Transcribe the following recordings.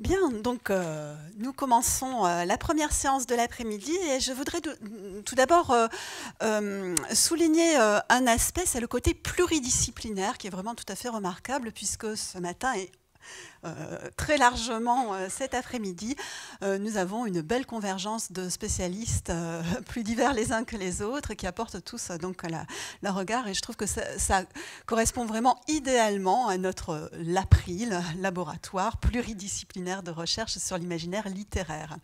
Bien, donc nous commençons la première séance de l'après-midi et je voudrais tout d'abord souligner un aspect, c'est le côté pluridisciplinaire qui est vraiment tout à fait remarquable puisque ce matin et très largement cet après-midi, nous avons une belle convergence de spécialistes plus divers les uns que les autres qui apportent tous donc leur regard et je trouve que ça correspond vraiment idéalement à notre LAPRIL, laboratoire pluridisciplinaire de recherche sur l'imaginaire littéraire.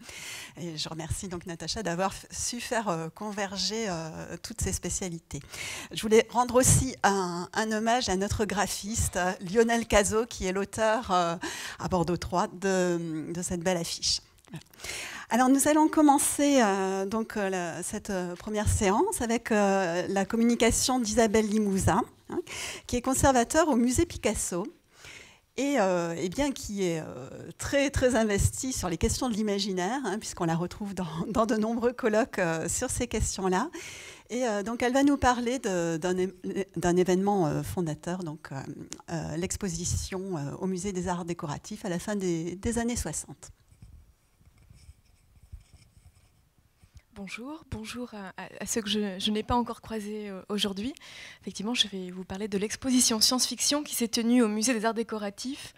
Et je remercie donc Natacha d'avoir su faire converger toutes ces spécialités. Je voulais rendre aussi un hommage à notre graphiste Lionel Cazot qui est l'auteur à Bordeaux 3 de cette belle affiche. Alors nous allons commencer donc cette première séance avec la communication d'Isabelle Limousin, qui est conservateur au musée Picasso et bien qui est très très investie sur les questions de l'imaginaire, puisqu'on la retrouve dans de nombreux colloques sur ces questions-là. Et donc elle va nous parler d'un événement fondateur, donc l'exposition au musée des arts décoratifs à la fin des années 60. Bonjour à ceux que je n'ai pas encore croisés aujourd'hui. Effectivement, je vais vous parler de l'exposition science-fiction qui s'est tenue au musée des arts décoratifs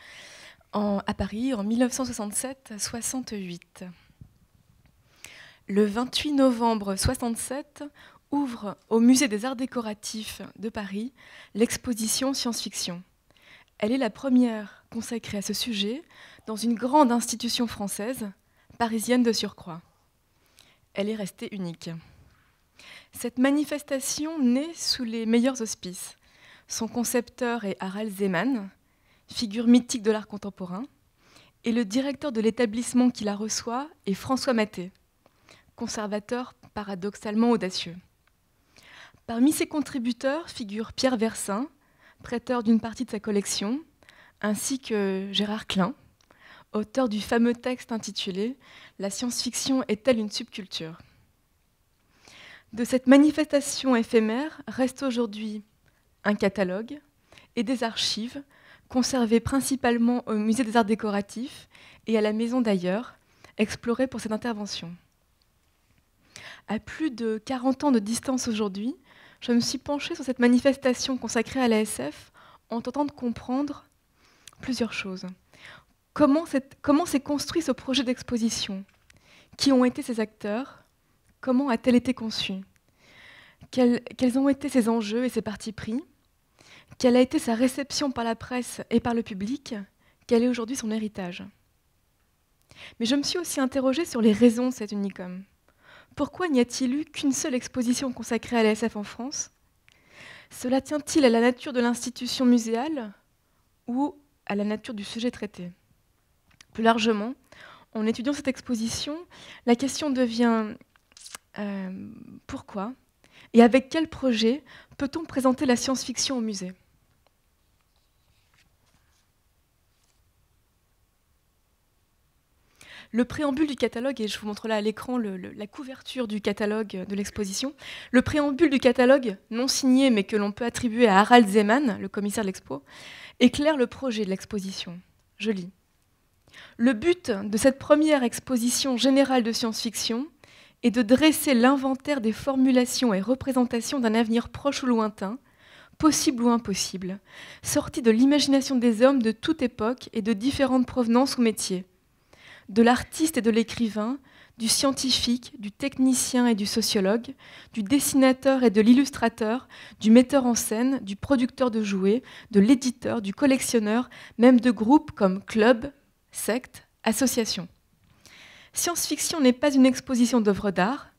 à Paris en 1967-68. Le 28 novembre 67 ouvre au musée des arts décoratifs de Paris l'exposition science-fiction. Elle est la première consacrée à ce sujet dans une grande institution française, parisienne de surcroît. Elle est restée unique. Cette manifestation naît sous les meilleurs auspices. Son concepteur est Harald Zeman, figure mythique de l'art contemporain, et le directeur de l'établissement qui la reçoit est François Maté, conservateur paradoxalement audacieux. Parmi ses contributeurs figurent Pierre Versin, prêteur d'une partie de sa collection, ainsi que Gérard Klein, auteur du fameux texte intitulé « La science-fiction est-elle une subculture ?» De cette manifestation éphémère reste aujourd'hui un catalogue et des archives conservées principalement au musée des arts décoratifs et à la Maison d'Ailleurs, explorées pour cette intervention. À plus de 40 ans de distance aujourd'hui, je me suis penchée sur cette manifestation consacrée à l'ASF en tentant de comprendre plusieurs choses. Comment s'est construit ce projet d'exposition? Qui ont été ses acteurs? Comment a-t-elle été conçue? Quels ont été ses enjeux et ses partis pris? Quelle a été sa réception par la presse et par le public? Quel est aujourd'hui son héritage? Mais je me suis aussi interrogée sur les raisons de cet unicum. Pourquoi n'y a-t-il eu qu'une seule exposition consacrée à l'ASF en France? Cela tient-il à la nature de l'institution muséale ou à la nature du sujet traité? Plus largement, en étudiant cette exposition, la question devient pourquoi et avec quel projet peut-on présenter la science-fiction au musée? Le préambule du catalogue, et je vous montre là à l'écran la couverture du catalogue de l'exposition, le préambule du catalogue, non signé mais que l'on peut attribuer à Harald Zeman, le commissaire de l'expo, éclaire le projet de l'exposition. Je lis. Le but de cette première exposition générale de science-fiction est de dresser l'inventaire des formulations et représentations d'un avenir proche ou lointain, possible ou impossible, sorti de l'imagination des hommes de toute époque et de différentes provenances ou métiers, de l'artiste et de l'écrivain, du scientifique, du technicien et du sociologue, du dessinateur et de l'illustrateur, du metteur en scène, du producteur de jouets, de l'éditeur, du collectionneur, même de groupes comme clubs, sectes, associations. Science-fiction n'est pas une exposition d'œuvres d'art.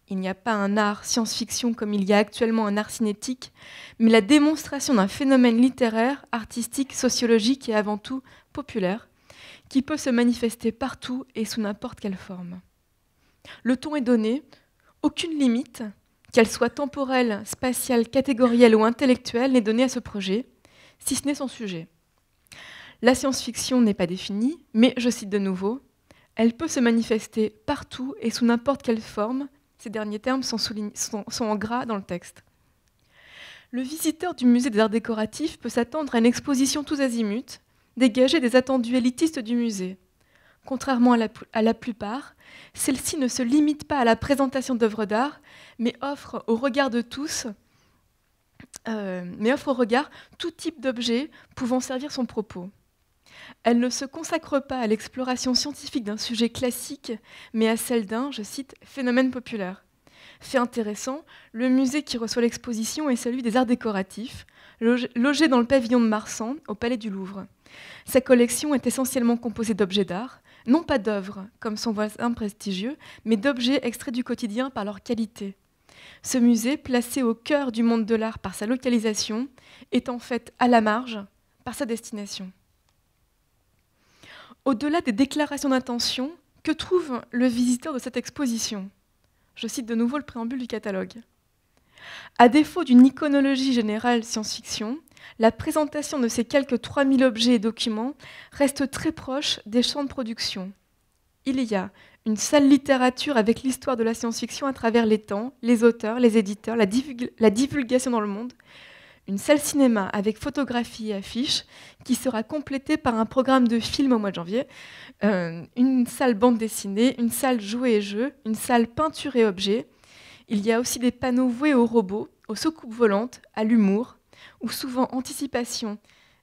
Il n'y a pas un art science-fiction comme il y a actuellement un art cinétique, mais la démonstration d'un phénomène littéraire, artistique, sociologique et avant tout populaire, qui peut se manifester partout et sous n'importe quelle forme. Le ton est donné, aucune limite, qu'elle soit temporelle, spatiale, catégorielle ou intellectuelle, n'est donnée à ce projet, si ce n'est son sujet. La science-fiction n'est pas définie, mais, je cite de nouveau, elle peut se manifester partout et sous n'importe quelle forme. Ces derniers termes sont en gras dans le texte. Le visiteur du musée des arts décoratifs peut s'attendre à une exposition tous azimuts, dégager des attendus élitistes du musée. Contrairement à la plupart, celle-ci ne se limite pas à la présentation d'œuvres d'art, mais offre au regard de tous, tout type d'objet pouvant servir son propos. Elle ne se consacre pas à l'exploration scientifique d'un sujet classique, mais à celle d'un, je cite, phénomène populaire. Fait intéressant, le musée qui reçoit l'exposition est celui des arts décoratifs, logé dans le pavillon de Marsan, au Palais du Louvre. Sa collection est essentiellement composée d'objets d'art, non pas d'œuvres, comme son voisin prestigieux, mais d'objets extraits du quotidien par leur qualité. Ce musée, placé au cœur du monde de l'art par sa localisation, est en fait à la marge par sa destination. Au-delà des déclarations d'intention, que trouve le visiteur de cette exposition ? Je cite de nouveau le préambule du catalogue. À défaut d'une iconologie générale science-fiction, la présentation de ces quelques 3000 objets et documents reste très proche des champs de production. Il y a une salle littérature avec l'histoire de la science-fiction à travers les temps, les auteurs, les éditeurs, la divulgation dans le monde, une salle cinéma avec photographie et affiches qui sera complétée par un programme de films au mois de janvier, une salle bande dessinée, une salle jouets et jeux, une salle peinture et objets. Il y a aussi des panneaux voués aux robots, aux soucoupes volantes, à l'humour, où souvent anticipation,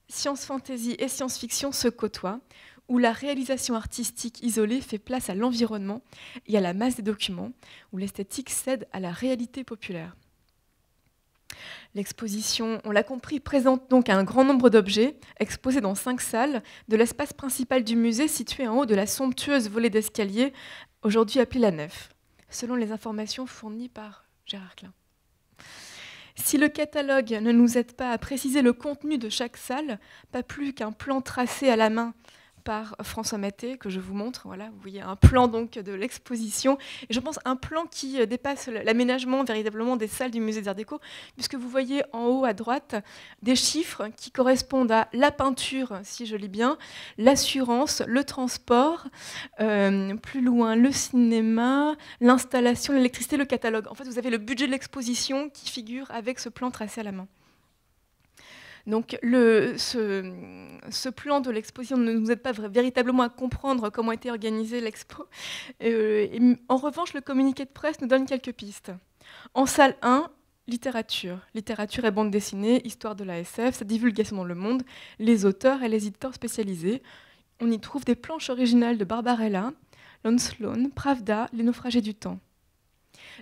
science-fantasy et science-fiction se côtoient, où la réalisation artistique isolée fait place à l'environnement et à la masse des documents, où l'esthétique cède à la réalité populaire. L'exposition, on l'a compris, présente donc un grand nombre d'objets exposés dans 5 salles de l'espace principal du musée situé en haut de la somptueuse volée d'escalier, aujourd'hui appelée la nef, selon les informations fournies par Gérard Klein. Si le catalogue ne nous aide pas à préciser le contenu de chaque salle, pas plus qu'un plan tracé à la main par François Maté, que je vous montre. Voilà, vous voyez un plan donc de l'exposition. Et je pense un plan qui dépasse l'aménagement véritablement des salles du musée des Arts Déco, puisque vous voyez en haut à droite des chiffres qui correspondent à la peinture, si je lis bien, l'assurance, le transport, plus loin le cinéma, l'installation, l'électricité, le catalogue. En fait, vous avez le budget de l'exposition qui figure avec ce plan tracé à la main. Donc ce plan de l'exposition ne nous aide pas véritablement à comprendre comment a été organisée l'expo. En revanche, le communiqué de presse nous donne quelques pistes. En salle 1, littérature. Littérature et bande dessinée, histoire de la SF, sa divulgation dans le monde, les auteurs et les éditeurs spécialisés. On y trouve des planches originales de Barbarella, Lon Sloan, Pravda, Les naufragés du temps.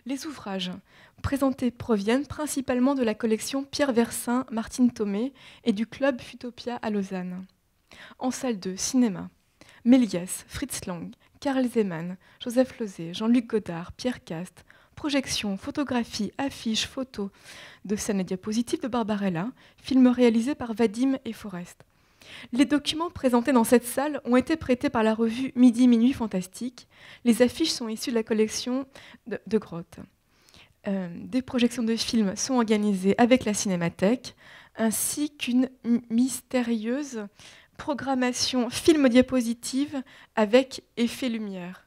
Les ouvrages présentés proviennent principalement de la collection Pierre Versin, Martine Thomé et du club Futopia à Lausanne. En salle 2, cinéma. Méliès, Fritz Lang, Karel Zeman, Joseph Losey, Jean-Luc Godard, Pierre Cast. Projection, photographie, affiches, photos de scènes et diapositives de Barbarella, film réalisé par Vadim et Forest. Les documents présentés dans cette salle ont été prêtés par la revue Midi Minuit Fantastique. Les affiches sont issues de la collection de Grotte. Des projections de films sont organisées avec la Cinémathèque, ainsi qu'une mystérieuse programmation film diapositive avec effet lumière.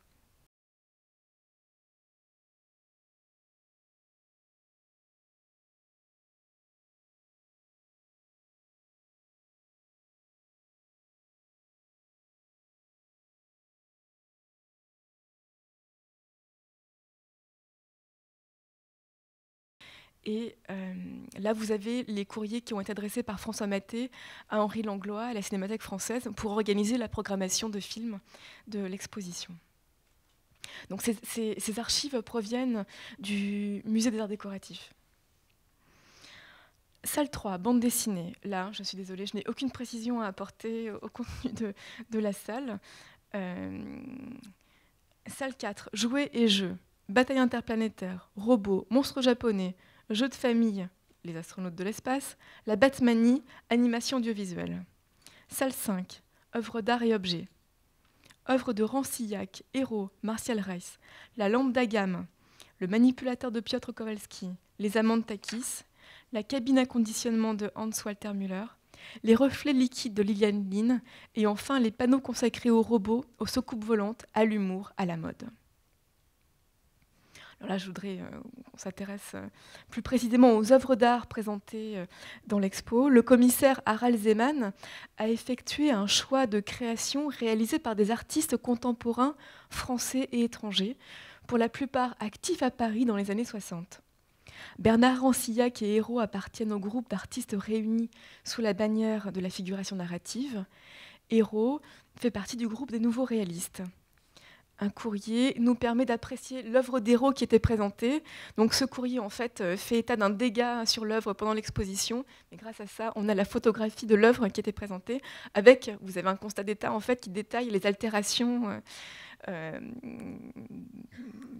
Et là, vous avez les courriers qui ont été adressés par François Maté à Henri Langlois, à la Cinémathèque française, pour organiser la programmation de films de l'exposition. Donc ces archives proviennent du Musée des Arts Décoratifs. Salle 3, bande dessinée. Là, je suis désolée, je n'ai aucune précision à apporter au contenu de la salle. Salle 4, jouets et jeux. Bataille interplanétaire, robots, monstres japonais, jeux de famille, les astronautes de l'espace, la Batmanie, animation audiovisuelle. Salle 5, œuvres d'art et objets. Œuvres de Rancillac, Héros, Martial Reiss, la lampe d'Agam, le manipulateur de Piotr Kowalski, les amants de Takis, la cabine à conditionnement de Hans Walter Müller, les reflets liquides de Liliane Lynn et enfin les panneaux consacrés aux robots, aux soucoupes volantes, à l'humour, à la mode. Alors là, je voudrais qu'on s'intéresse plus précisément aux œuvres d'art présentées dans l'expo. Le commissaire Harald Zeman a effectué un choix de création réalisé par des artistes contemporains français et étrangers, pour la plupart actifs à Paris dans les années 60. Bernard Rancillac et Hérault appartiennent au groupe d'artistes réunis sous la bannière de la figuration narrative. Hérault fait partie du groupe des nouveaux réalistes. Un courrier nous permet d'apprécier l'œuvre d'Hérault qui était présentée. Donc ce courrier, en fait, fait état d'un dégât sur l'œuvre pendant l'exposition. Et grâce à ça, on a la photographie de l'œuvre qui était présentée, avec, vous avez un constat d'état, en fait, qui détaille les altérations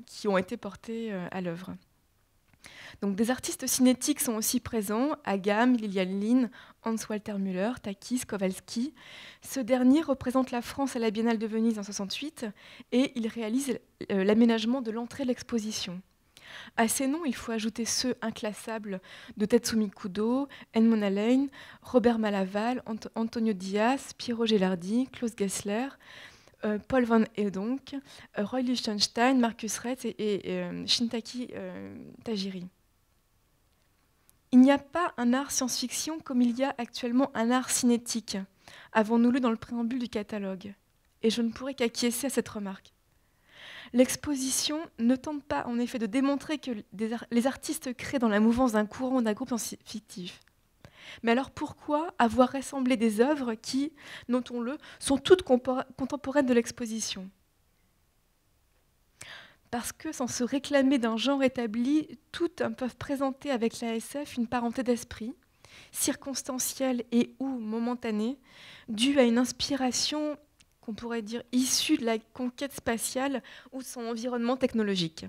qui ont été portées à l'œuvre. Donc, des artistes cinétiques sont aussi présents, Agam, Liliane Lynn, Hans-Walter Müller, Takis, Kowalski. Ce dernier représente la France à la Biennale de Venise en 1968 et il réalise l'aménagement de l'entrée de l'exposition. À ces noms, il faut ajouter ceux inclassables de Tetsumi Kudo, Edmond Alleyn, Robert Malaval, Antonio Diaz, Piero Gelardi, Klaus Gessler, Paul van Hedonk, Roy Lichtenstein, Marcus Retz et Shintaki Tajiri. Il n'y a pas un art science-fiction comme il y a actuellement un art cinétique, avons-nous lu dans le préambule du catalogue. Et je ne pourrais qu'acquiescer à cette remarque. L'exposition ne tente pas en effet de démontrer que les artistes créent dans la mouvance d'un courant ou d'un groupe fictif. Mais alors pourquoi avoir rassemblé des œuvres qui, notons-le, sont toutes contemporaines de l'exposition ? Parce que, sans se réclamer d'un genre établi, toutes peuvent présenter avec l'ASF une parenté d'esprit, circonstancielle et ou momentanée, due à une inspiration, qu'on pourrait dire, issue de la conquête spatiale ou de son environnement technologique.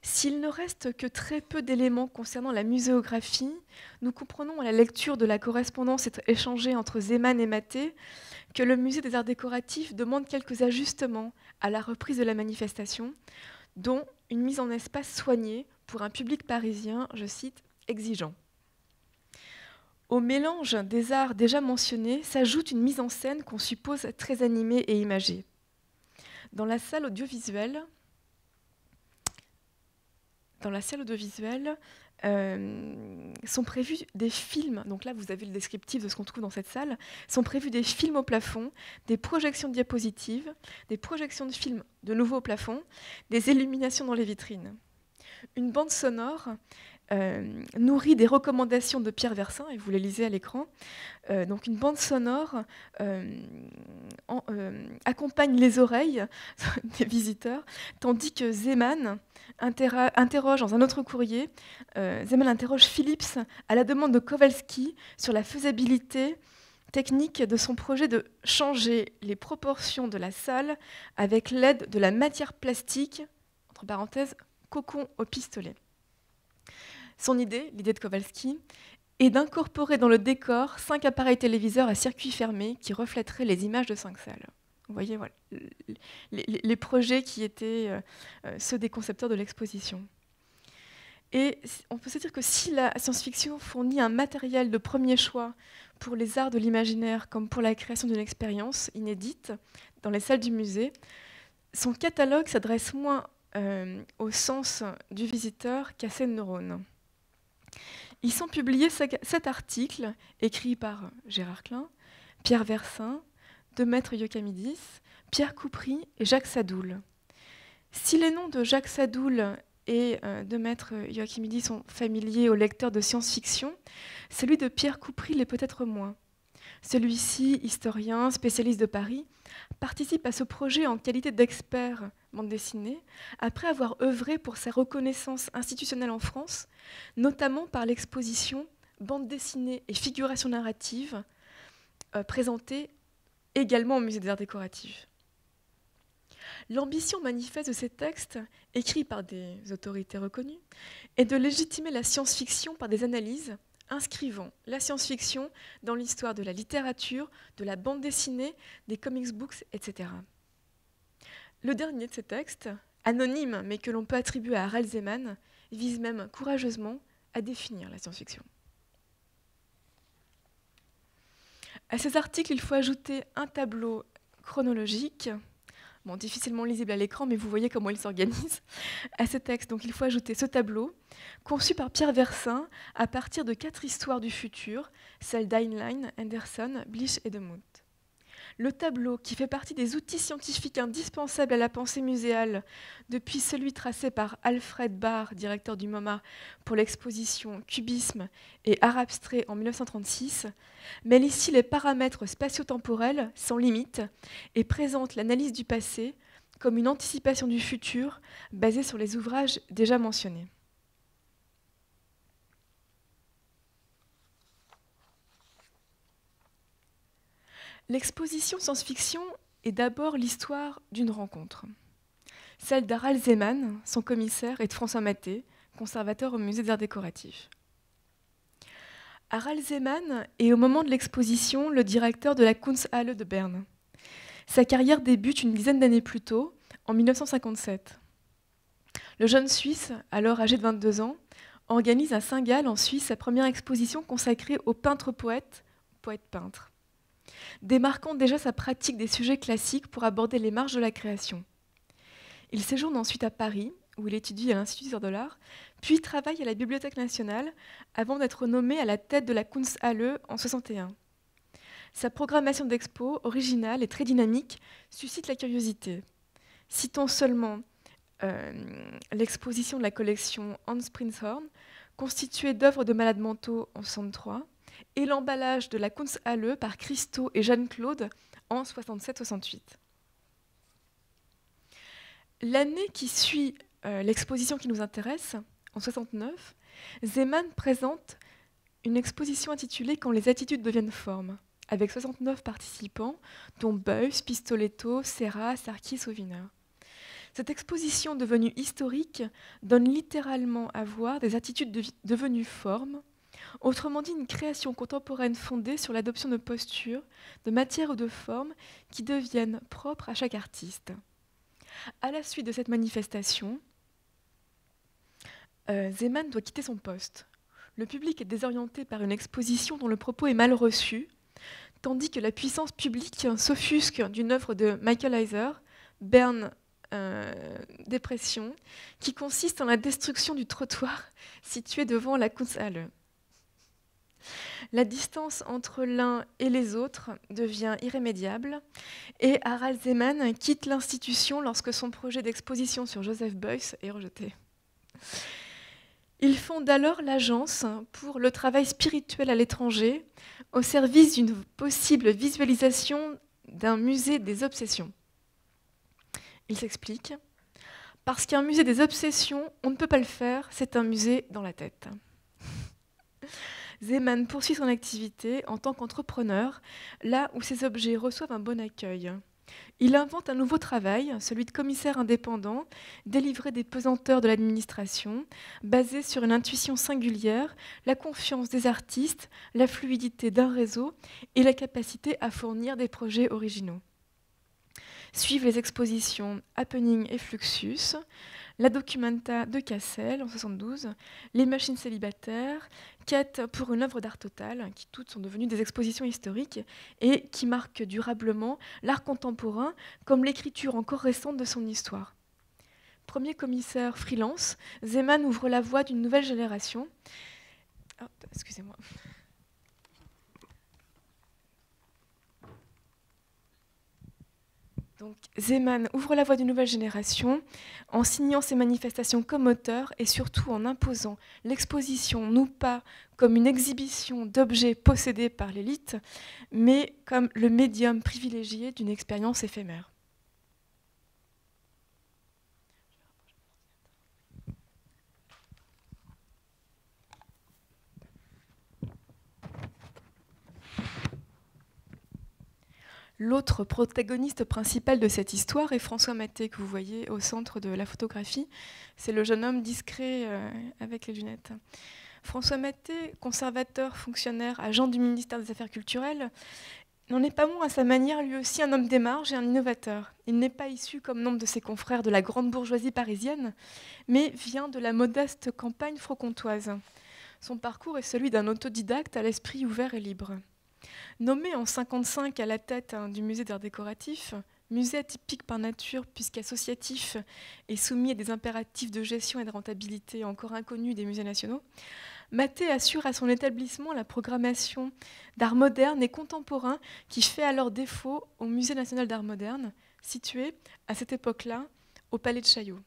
S'il ne reste que très peu d'éléments concernant la muséographie, nous comprenons à la lecture de la correspondance échangée entre Zeman et Maté que le musée des arts décoratifs demande quelques ajustements à la reprise de la manifestation, dont une mise en espace soignée pour un public parisien, je cite, exigeant. Au mélange des arts déjà mentionnés s'ajoute une mise en scène qu'on suppose très animée et imagée. Dans la salle audiovisuelle, sont prévus des films, donc là vous avez le descriptif de ce qu'on trouve dans cette salle, sont prévus des films au plafond, des projections de diapositives, des projections de films de nouveau au plafond, des illuminations dans les vitrines. Une bande sonore nourrie des recommandations de Pierre Versin, et vous les lisez à l'écran. Donc une bande sonore accompagne les oreilles des visiteurs, tandis que Zeman interroge dans un autre courrier, Zeman interroge Philips à la demande de Kowalski sur la faisabilité technique de son projet de changer les proportions de la salle avec l'aide de la matière plastique, entre parenthèses, cocon au pistolet. Son idée, l'idée de Kowalski, est d'incorporer dans le décor 5 appareils téléviseurs à circuit fermé qui reflèteraient les images de 5 salles. Vous voyez, voilà, les projets qui étaient ceux des concepteurs de l'exposition. Et on peut se dire que si la science-fiction fournit un matériel de premier choix pour les arts de l'imaginaire comme pour la création d'une expérience inédite dans les salles du musée, son catalogue s'adresse moins au sens du visiteur qu'à ses neurones. Ils sont publiés 7 articles écrits par Gérard Klein, Pierre Versin, Demettre Iokamidis, Pierre Coupry et Jacques Sadoul. Si les noms de Jacques Sadoul et Demettre Iokamidis sont familiers aux lecteurs de science-fiction, celui de Pierre Coupry l'est peut-être moins. Celui-ci, historien, spécialiste de Paris, participe à ce projet en qualité d'expert bande dessinée, après avoir œuvré pour sa reconnaissance institutionnelle en France, notamment par l'exposition Bande dessinée et figuration narrative, présentée également au Musée des Arts Décoratifs. L'ambition manifeste de ces textes, écrits par des autorités reconnues, est de légitimer la science-fiction par des analyses inscrivant la science-fiction dans l'histoire de la littérature, de la bande dessinée, des comics books, etc. Le dernier de ces textes, anonyme mais que l'on peut attribuer à Harald Zeman, vise même courageusement à définir la science-fiction. À ces articles, il faut ajouter un tableau chronologique, Bon, difficilement lisible à l'écran, mais vous voyez comment il s'organise à ce texte. Donc il faut ajouter ce tableau, conçu par Pierre Versin à partir de 4 histoires du futur, celles d'Heinlein, Anderson, Blish et de Munt. Le tableau, qui fait partie des outils scientifiques indispensables à la pensée muséale, depuis celui tracé par Alfred Barr, directeur du MoMA, pour l'exposition Cubisme et Art abstrait en 1936, mêle ici les paramètres spatio-temporels sans limite et présente l'analyse du passé comme une anticipation du futur basée sur les ouvrages déjà mentionnés. L'exposition science-fiction est d'abord l'histoire d'une rencontre, celle d'Harald Zeman, son commissaire, et de François Maté, conservateur au musée des arts décoratifs. Harald Zeman est au moment de l'exposition le directeur de la Kunsthalle de Berne. Sa carrière débute une dizaine d'années plus tôt, en 1957. Le jeune Suisse, alors âgé de 22 ans, organise à Saint-Gall, en Suisse, sa première exposition consacrée aux peintres-poètes, poètes-peintres, démarquant déjà sa pratique des sujets classiques pour aborder les marges de la création. Il séjourne ensuite à Paris, où il étudie à l'Institut des Arts de l'Art, puis travaille à la Bibliothèque nationale, avant d'être nommé à la tête de la Kunsthalle en 1961. Sa programmation d'expo, originale et très dynamique, suscite la curiosité. Citons seulement l'exposition de la collection Hans Prinzhorn, constituée d'œuvres de malades mentaux en 1963, et l'emballage de la Kunsthalle par Christo et Jeanne-Claude en 1967-1968. L'année qui suit l'exposition qui nous intéresse, en 1969, Zeman présente une exposition intitulée « Quand les attitudes deviennent formes », avec 69 participants, dont Beuys, Pistoletto, Serra, Sarkis ou Wiener. Cette exposition devenue historique donne littéralement à voir des attitudes devenues formes, autrement dit une création contemporaine fondée sur l'adoption de postures, de matières ou de formes qui deviennent propres à chaque artiste. À la suite de cette manifestation, Zeman doit quitter son poste. Le public est désorienté par une exposition dont le propos est mal reçu, tandis que la puissance publique s'offusque d'une œuvre de Michael Heiser, Berne Dépression, qui consiste en la destruction du trottoir situé devant la Kunsthalle. La distance entre l'un et les autres devient irrémédiable et Harald Zeman quitte l'institution lorsque son projet d'exposition sur Joseph Beuys est rejeté. Il fonde alors l'Agence pour le travail spirituel à l'étranger au service d'une possible visualisation d'un musée des obsessions. Il s'explique. Parce qu'un musée des obsessions, on ne peut pas le faire, c'est un musée dans la tête. Zeman poursuit son activité en tant qu'entrepreneur, là où ses objets reçoivent un bon accueil. Il invente un nouveau travail, celui de commissaire indépendant, délivré des pesanteurs de l'administration, basé sur une intuition singulière, la confiance des artistes, la fluidité d'un réseau et la capacité à fournir des projets originaux. Suivent les expositions Happening et Fluxus, la Documenta de Cassel en 1972, les machines célibataires, Quête pour une œuvre d'art total, qui toutes sont devenues des expositions historiques et qui marquent durablement l'art contemporain comme l'écriture encore récente de son histoire. Premier commissaire freelance, Zeman ouvre la voie d'une nouvelle génération. Oh, excusez-moi. Donc, Zeman ouvre la voie d'une nouvelle génération en signant ses manifestations comme auteur et surtout en imposant l'exposition non pas comme une exhibition d'objets possédés par l'élite, mais comme le médium privilégié d'une expérience éphémère. L'autre protagoniste principal de cette histoire est François Maté, que vous voyez au centre de la photographie. C'est le jeune homme discret avec les lunettes. François Maté, conservateur, fonctionnaire, agent du ministère des Affaires culturelles, n'en est pas moins à sa manière lui aussi un homme des marges et un innovateur. Il n'est pas issu comme nombre de ses confrères de la grande bourgeoisie parisienne, mais vient de la modeste campagne franc-comtoise. Son parcours est celui d'un autodidacte à l'esprit ouvert et libre. Nommé en 1955 à la tête du musée d'art décoratif, musée atypique par nature puisqu'associatif et soumis à des impératifs de gestion et de rentabilité encore inconnus des musées nationaux, Maté assure à son établissement la programmation d'art moderne et contemporain qui fait alors défaut au Musée national d'art moderne, situé à cette époque-là au Palais de Chaillot.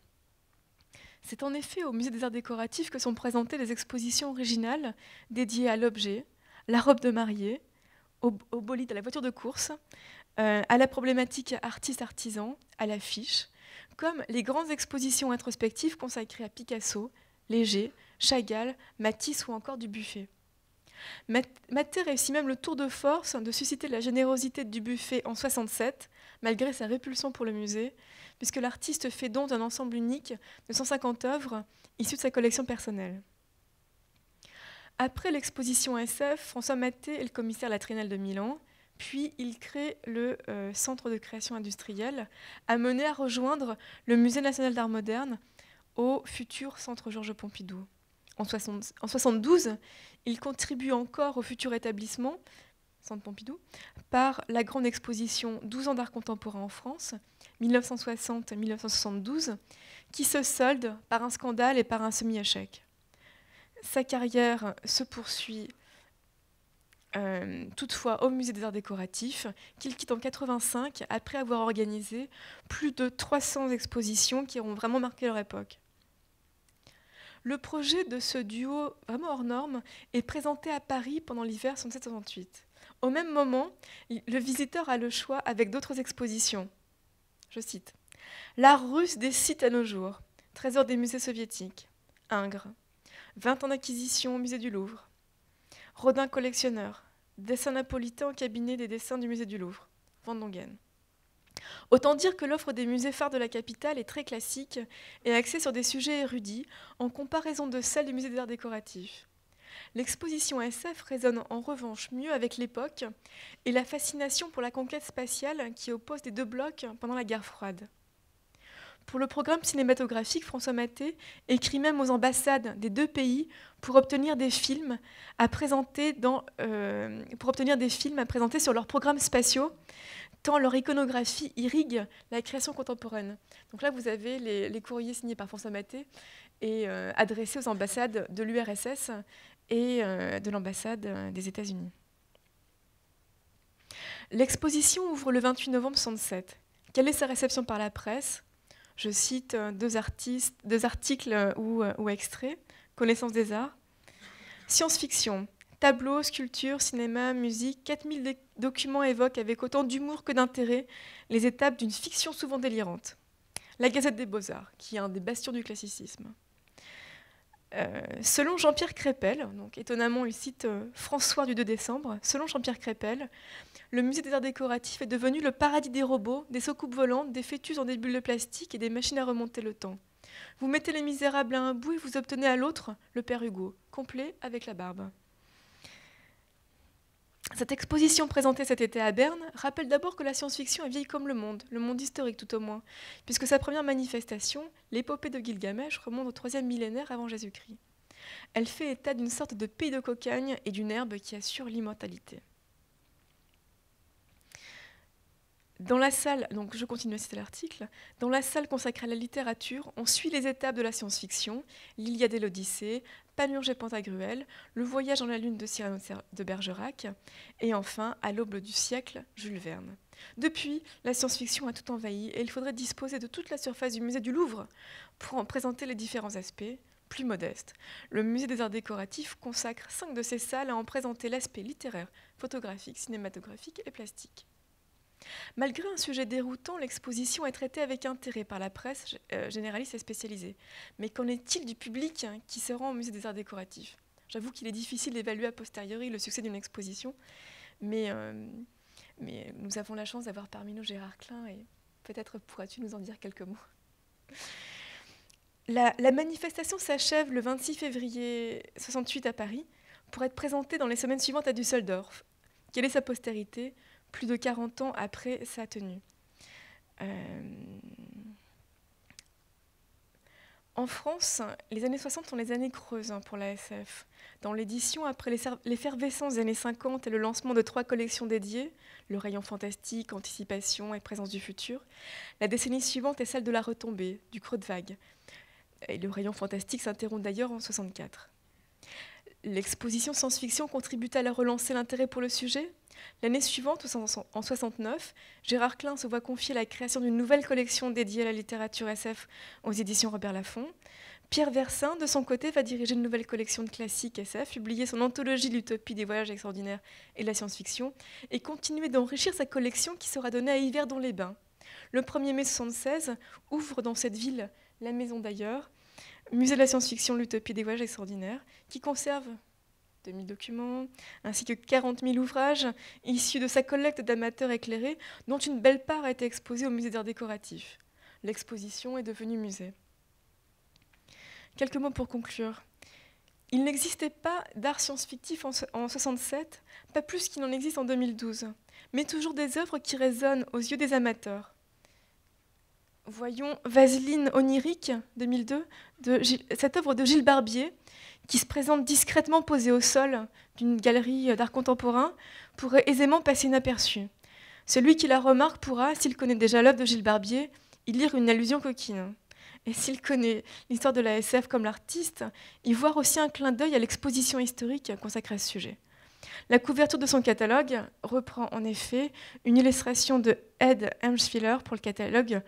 C'est en effet au Musée des arts décoratifs que sont présentées des expositions originales dédiées à l'objet, la robe de mariée, au bolide, à la voiture de course, à la problématique artiste-artisan, à l'affiche, comme les grandes expositions introspectives consacrées à Picasso, Léger, Chagall, Matisse ou encore Dubuffet. Maté réussit même le tour de force de susciter la générosité de Dubuffet en 1967, malgré sa répulsion pour le musée, puisque l'artiste fait don d'un ensemble unique de 150 œuvres issues de sa collection personnelle. Après l'exposition SF, François Maté est le commissaire à la Triennale de Milan, puis il crée le Centre de création industrielle, amené à rejoindre le Musée national d'art moderne au futur Centre Georges Pompidou. En 1972, il contribue encore au futur établissement, Centre Pompidou, par la grande exposition 12 ans d'art contemporain en France, 1960-1972, qui se solde par un scandale et par un semi-échec. Sa carrière se poursuit toutefois au Musée des Arts Décoratifs, qu'il quitte en 1985 après avoir organisé plus de 300 expositions qui auront vraiment marqué leur époque. Le projet de ce duo vraiment hors norme est présenté à Paris pendant l'hiver 1967-1968. Au même moment, le visiteur a le choix avec d'autres expositions. Je cite « L'art russe des sites à nos jours, trésor des musées soviétiques, Ingres, 20 ans d'acquisition au musée du Louvre, Rodin collectionneur, dessin napolitain au cabinet des dessins du musée du Louvre, Van Dongen. » Autant dire que l'offre des musées phares de la capitale est très classique et axée sur des sujets érudits en comparaison de celle du musée des arts décoratifs. L'exposition SF résonne en revanche mieux avec l'époque et la fascination pour la conquête spatiale qui oppose les deux blocs pendant la guerre froide. Pour le programme cinématographique, François Maté écrit même aux ambassades des deux pays pour obtenir des films à présenter sur leurs programmes spatiaux, tant leur iconographie irrigue la création contemporaine. Donc là, vous avez les courriers signés par François Maté et adressés aux ambassades de l'URSS et de l'ambassade des États-Unis. L'exposition ouvre le 28 novembre 1967. Quelle est sa réception par la presse ? Je cite deux articles ou extraits. Connaissance des arts. Science-fiction. Tableaux, sculptures, cinéma, musique, 4000 documents évoquent avec autant d'humour que d'intérêt les étapes d'une fiction souvent délirante. La Gazette des Beaux-Arts, qui est un des bastions du classicisme. Selon Jean-Pierre Crépel, donc étonnamment il cite François du 2 décembre, selon Jean-Pierre Crépel, le musée des arts décoratifs est devenu le paradis des robots, des soucoupes volantes, des fœtus en des bulles de plastique et des machines à remonter le temps. Vous mettez les misérables à un bout et vous obtenez à l'autre le père Hugo, complet avec la barbe. Cette exposition présentée cet été à Berne rappelle d'abord que la science-fiction est vieille comme le monde historique tout au moins, puisque sa première manifestation, l'épopée de Gilgamesh, remonte au 3e millénaire avant Jésus-Christ. Elle fait état d'une sorte de pays de cocagne et d'une herbe qui assure l'immortalité. Dans la salle, donc je continue à citer l'article, dans la salle consacrée à la littérature, on suit les étapes de la science-fiction, l'Iliade et l'Odyssée, Panurge et Pantagruel, le voyage dans la lune de Cyrano de Bergerac, et enfin, à l'aube du siècle, Jules Verne. Depuis, la science-fiction a tout envahi et il faudrait disposer de toute la surface du musée du Louvre pour en présenter les différents aspects. Plus modeste, le musée des arts décoratifs consacre 5 de ses salles à en présenter l'aspect littéraire, photographique, cinématographique et plastique. Malgré un sujet déroutant, l'exposition est traitée avec intérêt par la presse généraliste et spécialisée. Mais qu'en est-il du public qui se rend au musée des arts décoratifs ? J'avoue qu'il est difficile d'évaluer a posteriori le succès d'une exposition, mais nous avons la chance d'avoir parmi nous Gérard Klein, et peut-être pourras-tu nous en dire quelques mots. La manifestation s'achève le 26 février 1968 à Paris pour être présentée dans les semaines suivantes à Düsseldorf. Quelle est sa postérité ? Plus de 40 ans après sa tenue. En France, les années 60 sont les années creuses pour la SF. Dans l'édition, après l'effervescence des années 50 et le lancement de 3 collections dédiées, le rayon fantastique, anticipation et présence du futur, la décennie suivante est celle de la retombée, du creux de vague. Et le rayon fantastique s'interrompt d'ailleurs en 64. L'exposition science-fiction contribue-t-elle à relancer l'intérêt pour le sujet ? L'année suivante, en 69, Gérard Klein se voit confier la création d'une nouvelle collection dédiée à la littérature SF aux éditions Robert Laffont. Pierre Versin, de son côté, va diriger une nouvelle collection de classiques SF, publier son anthologie de l'utopie des voyages extraordinaires et de la science-fiction, et continuer d'enrichir sa collection qui sera donnée à Yverdon-les-Bains. Le 1er mai 1976 ouvre dans cette ville la Maison d'ailleurs, musée de la science-fiction, l'utopie des voyages extraordinaires, qui conserve 2000 documents, ainsi que 40 000 ouvrages issus de sa collecte d'amateurs éclairés, dont une belle part a été exposée au musée d'art décoratif. L'exposition est devenue musée. Quelques mots pour conclure. Il n'existait pas d'art science-fictif en 1967, pas plus qu'il n'en existe en 2012, mais toujours des œuvres qui résonnent aux yeux des amateurs. Voyons Vaseline onirique, 2002, cette œuvre de Gilles Barbier, qui se présente discrètement posée au sol d'une galerie d'art contemporain, pourrait aisément passer inaperçue. Celui qui la remarque pourra, s'il connaît déjà l'œuvre de Gilles Barbier, y lire une allusion coquine. Et s'il connaît l'histoire de la SF comme l'artiste, y voir aussi un clin d'œil à l'exposition historique consacrée à ce sujet. La couverture de son catalogue reprend en effet une illustration de Ed Hemswiller pour le catalogue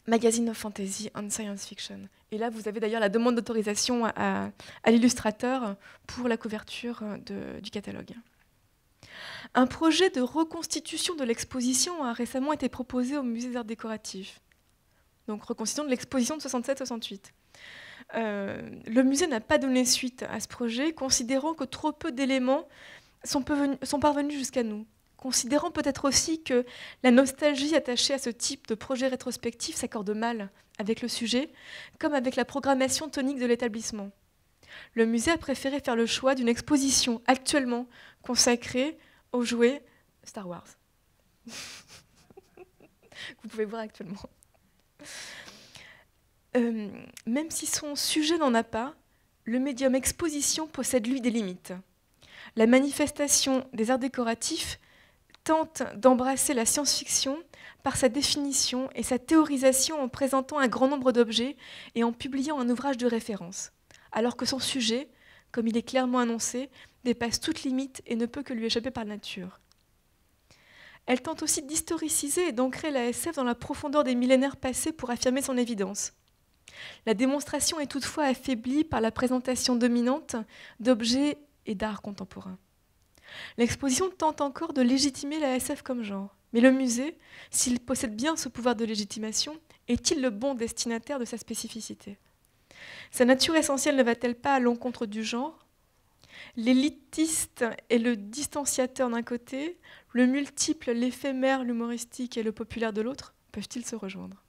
Magazine of Fantasy and Science Fiction. Et là, vous avez d'ailleurs la demande d'autorisation à l'illustrateur pour la couverture du catalogue. Un projet de reconstitution de l'exposition a récemment été proposé au musée d'art décoratif. Donc, reconstitution de l'exposition de 67-68. Le musée n'a pas donné suite à ce projet, considérant que trop peu d'éléments sont parvenus jusqu'à nous. Considérant peut-être aussi que la nostalgie attachée à ce type de projet rétrospectif s'accorde mal avec le sujet, comme avec la programmation tonique de l'établissement. Le musée a préféré faire le choix d'une exposition actuellement consacrée aux jouets Star Wars. Vous pouvez voir actuellement. Même si son sujet n'en a pas, le médium exposition possède lui des limites. La manifestation des arts décoratifs tente d'embrasser la science-fiction par sa définition et sa théorisation en présentant un grand nombre d'objets et en publiant un ouvrage de référence, alors que son sujet, comme il est clairement annoncé, dépasse toute limite et ne peut que lui échapper par nature. Elle tente aussi d'historiciser et d'ancrer la SF dans la profondeur des millénaires passés pour affirmer son évidence. La démonstration est toutefois affaiblie par la présentation dominante d'objets et d'art contemporain. L'exposition tente encore de légitimer la SF comme genre. Mais le musée, s'il possède bien ce pouvoir de légitimation, est-il le bon destinataire de sa spécificité ? Sa nature essentielle ne va-t-elle pas à l'encontre du genre ? L'élitiste et le distanciateur d'un côté, le multiple, l'éphémère, l'humoristique et le populaire de l'autre, peuvent-ils se rejoindre ?